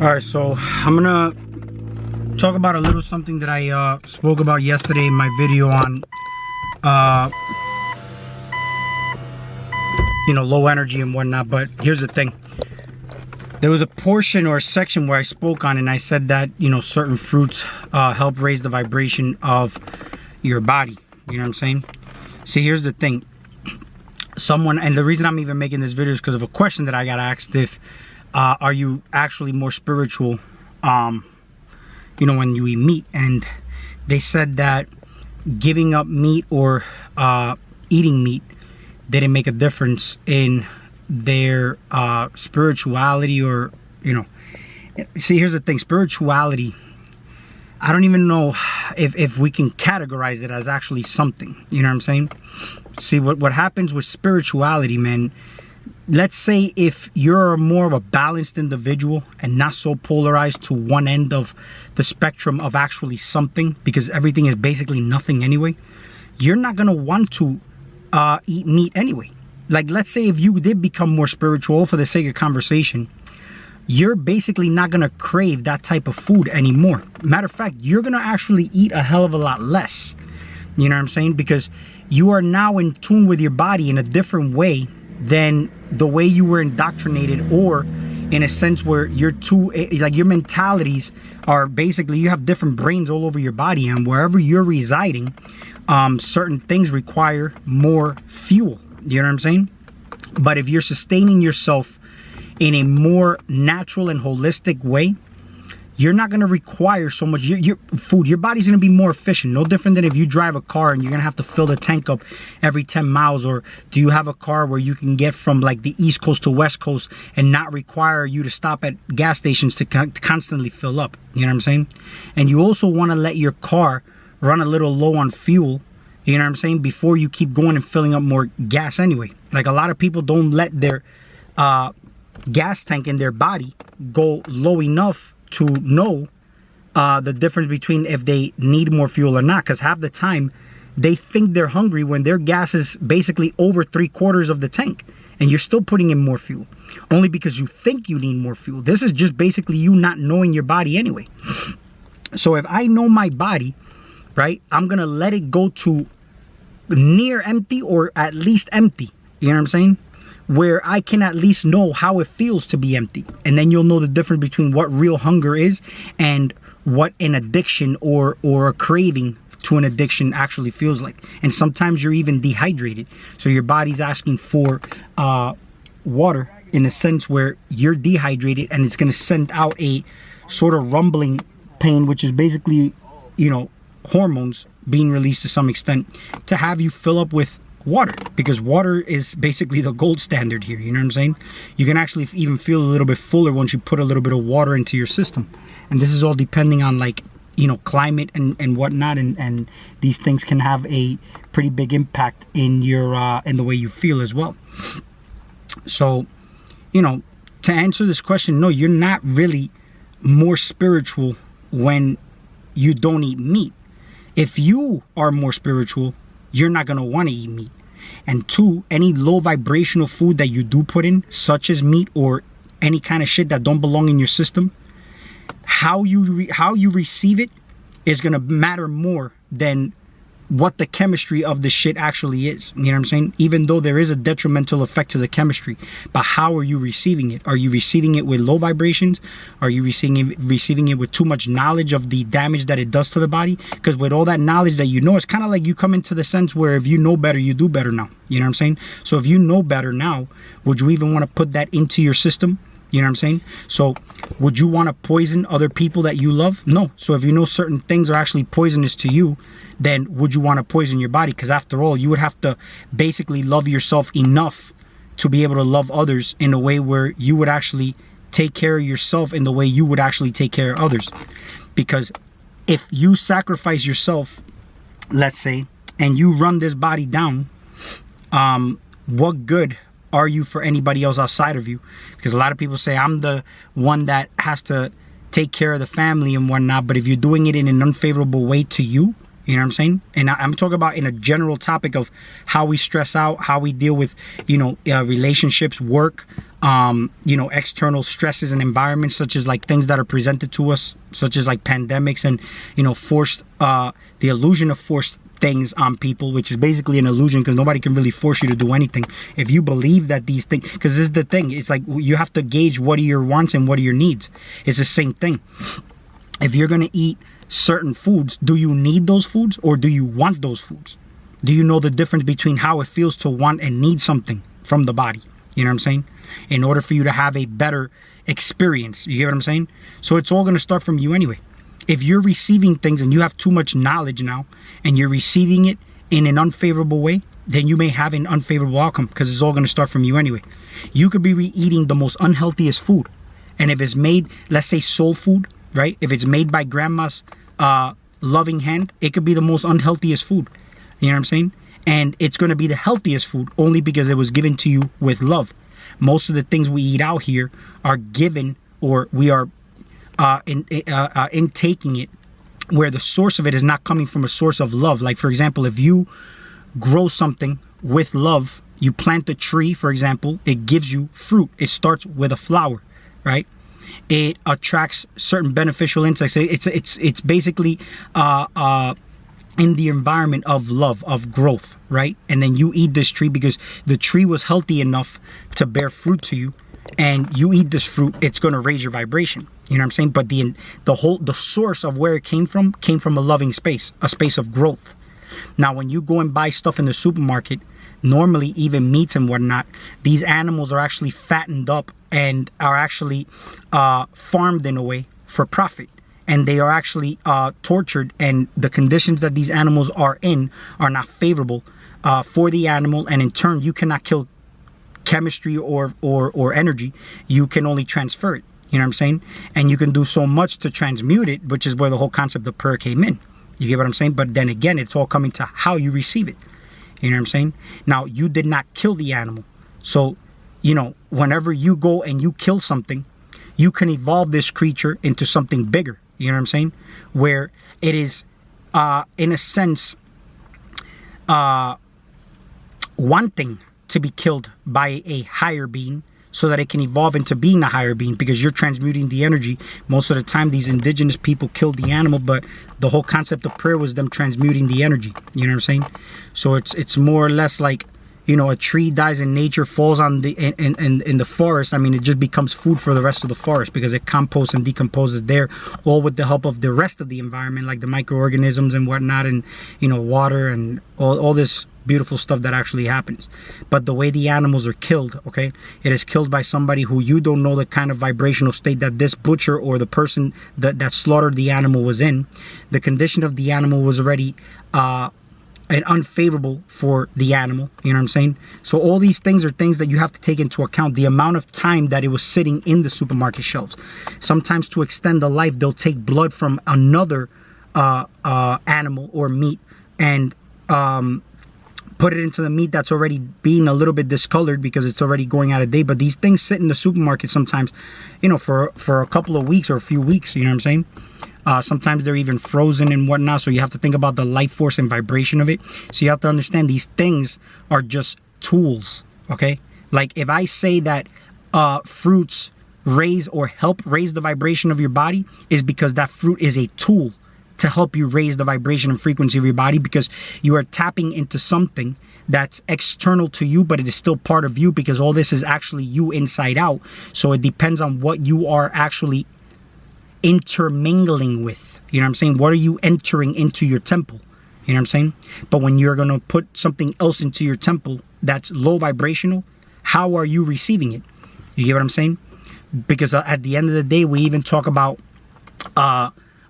All right, so I'm gonna talk about a little something that I spoke about yesterday in my video on low energy and whatnot. But here's the thing, there was a portion or a section where I spoke on and I said that certain fruits help raise the vibration of your body. You know what I'm saying? See, here's the thing, and the reason I'm even making this video is because of a question that I got asked, if are you actually more spiritual when you eat meat? And they said that giving up meat or eating meat didn't make a difference in their spirituality, or see, here's the thing, spirituality, I don't even know if we can categorize it as actually something. You know what I'm saying? See, what happens with spirituality, man, let's say if you're more of a balanced individual and not so polarized to one end of the spectrum of actually something, because everything is basically nothing anyway, you're not going to want to eat meat anyway. Like, let's say if you did become more spiritual, for the sake of conversation, you're basically not going to crave that type of food anymore. Matter of fact, you're going to actually eat a hell of a lot less. You know what I'm saying? Because you are now in tune with your body in a different way than the way you were indoctrinated, or in a sense where you're your mentalities are basically, you have different brains all over your body, and wherever you're residing, certain things require more fuel. You know what I'm saying? But if you're sustaining yourself in a more natural and holistic way, you're not going to require so much your food. Your body's going to be more efficient. No different than if you drive a car and you're going to have to fill the tank up every 10 miles. Or do you have a car where you can get from like the East Coast to West Coast and not require you to stop at gas stations to constantly fill up? You know what I'm saying? And you also want to let your car run a little low on fuel, you know what I'm saying, before you keep going and filling up more gas anyway. Like, a lot of people don't let their gas tank in their body go low enough to know the difference between if they need more fuel or not. Because half the time they think they're hungry when their gas is basically over 3/4 of the tank, and you're still putting in more fuel only because you think you need more fuel. This is just basically you not knowing your body anyway. So if I know my body, right, I'm gonna let it go to near empty, or at least empty. You know what I'm saying? Where I can at least know how it feels to be empty. And then you'll know the difference between what real hunger is and what an addiction or a craving to an addiction actually feels like. And sometimes you're even dehydrated. So your body's asking for water, in a sense where you're dehydrated, and it's going to send out a sort of rumbling pain, which is basically, hormones being released to some extent to have you fill up with water, because water is basically the gold standard here. You know what I'm saying? You can actually even feel a little bit fuller once you put a little bit of water into your system. And this is all depending on, like, climate and whatnot, and these things can have a pretty big impact in your in the way you feel as well. So, to answer this question, no, you're not really more spiritual when you don't eat meat. If you are more spiritual, you're not going to want to eat meat. And two, any low vibrational food that you do put in, such as meat or any kind of shit that don't belong in your system, how you receive it is going to matter more than what the chemistry of the shit actually is. You know what I'm saying? Even though there is a detrimental effect to the chemistry, but how are you receiving it? Are you receiving it with low vibrations? Are you receiving it with too much knowledge of the damage that it does to the body? Because with all that knowledge that it's kind of like you come into the sense where if you know better, you do better now. You know what I'm saying? So if you know better now, would you even want to put that into your system? You know what I'm saying? So would you want to poison other people that you love? No. So if you know certain things are actually poisonous to you, then would you want to poison your body? Because after all, you would have to basically love yourself enough to be able to love others in a way where you would actually take care of yourself in the way you would actually take care of others. Because if you sacrifice yourself, let's say, and you run this body down, what good are you for anybody else outside of you? Because a lot of people say, I'm the one that has to take care of the family and whatnot, but if you're doing it in an unfavorable way to you, you know what I'm saying? And I'm talking about in a general topic of how we stress out, how we deal with, relationships, work, external stresses and environments, such as like things that are presented to us, such as like pandemics and, forced, the illusion of forced things on people, which is basically an illusion because nobody can really force you to do anything. If you believe that these things, because this is the thing, it's like you have to gauge what are your wants and what are your needs. It's the same thing. If you're going to eat certain foods, do you need those foods or do you want those foods? Do you know the difference between how it feels to want and need something from the body? You know what I'm saying? In order for you to have a better experience. You get what I'm saying? So it's all going to start from you anyway. If you're receiving things and you have too much knowledge now and you're receiving it in an unfavorable way, then you may have an unfavorable outcome because it's all going to start from you anyway. You could be eating the most unhealthiest food. And if it's made, let's say soul food, right? If it's made by grandma's loving hand, it could be the most unhealthiest food. You know what I'm saying? And it's going to be the healthiest food only because it was given to you with love. Most of the things we eat out here are given, or we are intaking it where the source of it is not coming from a source of love. Like, for example, if you grow something with love, you plant a tree, for example, it gives you fruit. It starts with a flower, right? It attracts certain beneficial insects. It's basically in the environment of love, of growth, right? And then you eat this tree because the tree was healthy enough to bear fruit to you, and you eat this fruit, it's going to raise your vibration. You know what I'm saying? But the source of where it came from a loving space, a space of growth. Now, when you go and buy stuff in the supermarket, normally even meats and whatnot, these animals are actually fattened up and are actually farmed in a way for profit. And they are actually tortured, and the conditions that these animals are in are not favorable for the animal. And in turn, you cannot kill chemistry or energy. You can only transfer it. You know what I'm saying? And you can do so much to transmute it, which is where the whole concept of prayer came in. You get what I'm saying? But then again, it's all coming to how you receive it. You know what I'm saying? Now, you did not kill the animal. So, whenever you go and you kill something, you can evolve this creature into something bigger. You know what I'm saying? Where it is, in a sense, wanting to be killed by a higher being so that it can evolve into being a higher being, because you're transmuting the energy. Most of the time, these indigenous people killed the animal, but the whole concept of prayer was them transmuting the energy. You know what I'm saying? So it's more or less like, a tree dies in nature, falls on in the forest. I mean, it just becomes food for the rest of the forest because it composts and decomposes there, all with the help of the rest of the environment, like the microorganisms and whatnot, and water and all this beautiful stuff that actually happens. But the way the animals are killed, okay, it is killed by somebody who you don't know the kind of vibrational state that this butcher or the person that slaughtered the animal was in. The condition of the animal was already and unfavorable for the animal. You know what I'm saying? So all these things are things that you have to take into account. The amount of time that it was sitting in the supermarket shelves. Sometimes to extend the life, they'll take blood from another animal or meat and put it into the meat that's already being a little bit discolored because it's already going out of date. But these things sit in the supermarket sometimes, for a couple of weeks or a few weeks. You know what I'm saying? Sometimes they're even frozen and whatnot. So you have to think about the life force and vibration of it. So you have to understand these things are just tools. Okay? Like if I say that fruits raise or help raise the vibration of your body, is because that fruit is a tool to help you raise the vibration and frequency of your body, because you are tapping into something that's external to you, but it is still part of you, because all this is actually you inside out. So it depends on what you are actually intermingling with. You know what I'm saying? What are you entering into your temple? You know what I'm saying? But when you're going to put something else into your temple that's low vibrational, how are you receiving it? You get what I'm saying? Because at the end of the day, we even talk about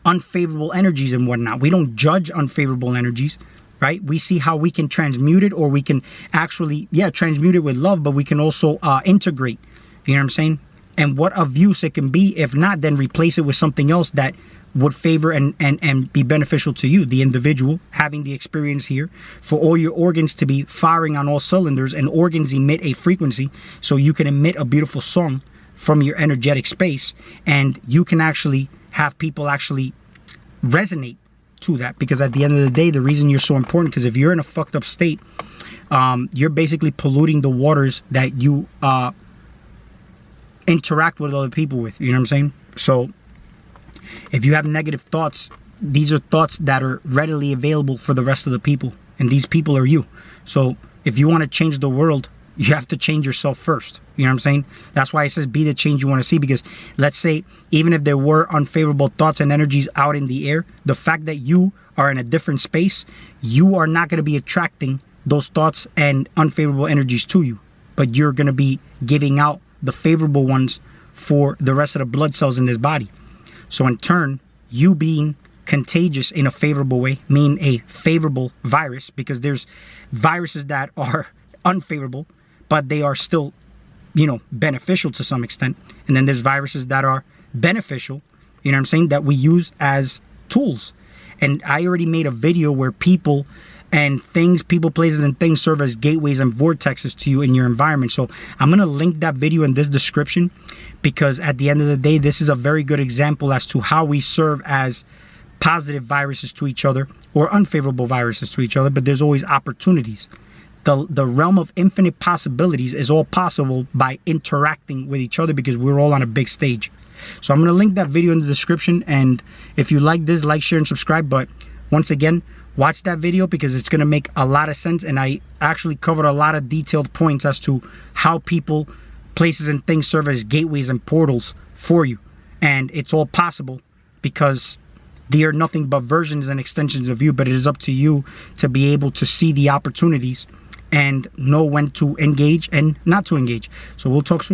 unfavorable energies and whatnot. We don't judge unfavorable energies, right? We see how we can transmute it, or we can actually, transmute it with love, but we can also integrate. You know what I'm saying? And what of use it can be. If not, then replace it with something else that would favor and be beneficial to you, the individual, having the experience here, for all your organs to be firing on all cylinders. And organs emit a frequency, so you can emit a beautiful song from your energetic space, and you can actually have people actually resonate to that. Because at the end of the day, the reason you're so important, because if you're in a fucked up state, you're basically polluting the waters that you interact with other people with. You know what I'm saying? So if you have negative thoughts, these are thoughts that are readily available for the rest of the people, and these people are you. So if you want to change the world, you have to change yourself first. You know what I'm saying? That's why it says be the change you want to see, because let's say even if there were unfavorable thoughts and energies out in the air, the fact that you are in a different space, you are not going to be attracting those thoughts and unfavorable energies to you, but you're going to be giving out the favorable ones for the rest of the blood cells in this body. So in turn, you being contagious in a favorable way, mean a favorable virus, because there's viruses that are unfavorable, but they are still, you know, beneficial to some extent. And then there's viruses that are beneficial, you know what I'm saying, that we use as tools. And I already made a video where people and things, people, places, and things serve as gateways and vortexes to you in your environment. So I'm going to link that video in this description, because at the end of the day, this is a very good example as to how we serve as positive viruses to each other or unfavorable viruses to each other. But there's always opportunities. The realm of infinite possibilities is all possible by interacting with each other, because we're all on a big stage. So I'm going to link that video in the description, and if you like this, like, share, and subscribe. But once again, watch that video, because it's going to make a lot of sense, and I actually covered a lot of detailed points as to how people, places, and things serve as gateways and portals for you. And it's all possible because they are nothing but versions and extensions of you, but it is up to you to be able to see the opportunities and know when to engage and not to engage. So we'll talk soon.